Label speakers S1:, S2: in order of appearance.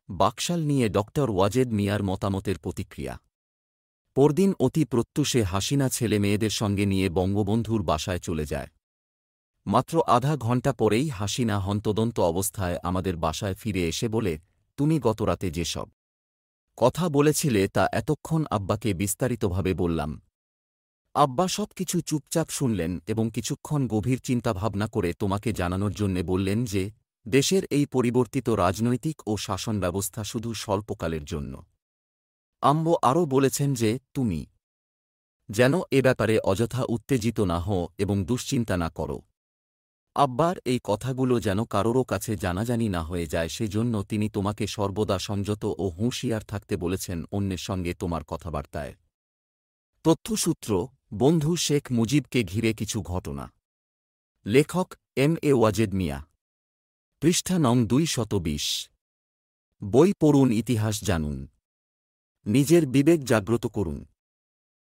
S1: বাকশাল নিয়ে ডক্টর ওয়াজেদ মিয়ার মতামতের প্রতিক্রিয়া। পরদিন অতি প্রত্যুষে হাসিনা ছেলে মেয়েদের সঙ্গে নিয়ে বঙ্গবন্ধুর বাসায় চলে যায়। মাত্র আধা ঘণ্টা পরেই হাসিনা হন্তদন্ত অবস্থায় আমাদের বাসায় ফিরে এসে বলে, তুমি গতরাতে যেসব কথা বলেছিলে তা এতক্ষণ আব্বাকে বিস্তারিতভাবে বললাম। আব্বা সব কিছু চুপচাপ শুনলেন এবং কিছুক্ষণ গভীর চিন্তাভাবনা করে তোমাকে জানানোর জন্যে বললেন যে দেশের এই পরিবর্তিত রাজনৈতিক ও শাসন ব্যবস্থা শুধু স্বল্পকালের জন্য। আম্মু আরও বলেছেন যে তুমি যেন এ ব্যাপারে অযথা উত্তেজিত না হও এবং দুশ্চিন্তা না করো। আব্বার এই কথাগুলো যেন কারোরও কাছে জানাজানি না হয়ে যায় সেজন্য তিনি তোমাকে সর্বদা সংযত ও হুঁশিয়ার থাকতে বলেছেন অন্যের সঙ্গে তোমার কথাবার্তায়। তথ্যসূত্র: বন্ধু শেখ মুজিবকে ঘিরে কিছু ঘটনা। লেখক এম.এ. ওয়াজেদ মিয়া। পৃষ্ঠা নং 220। বই পড়ুন, ইতিহাস জানুন, নিজের বিবেক জাগ্রত করুন।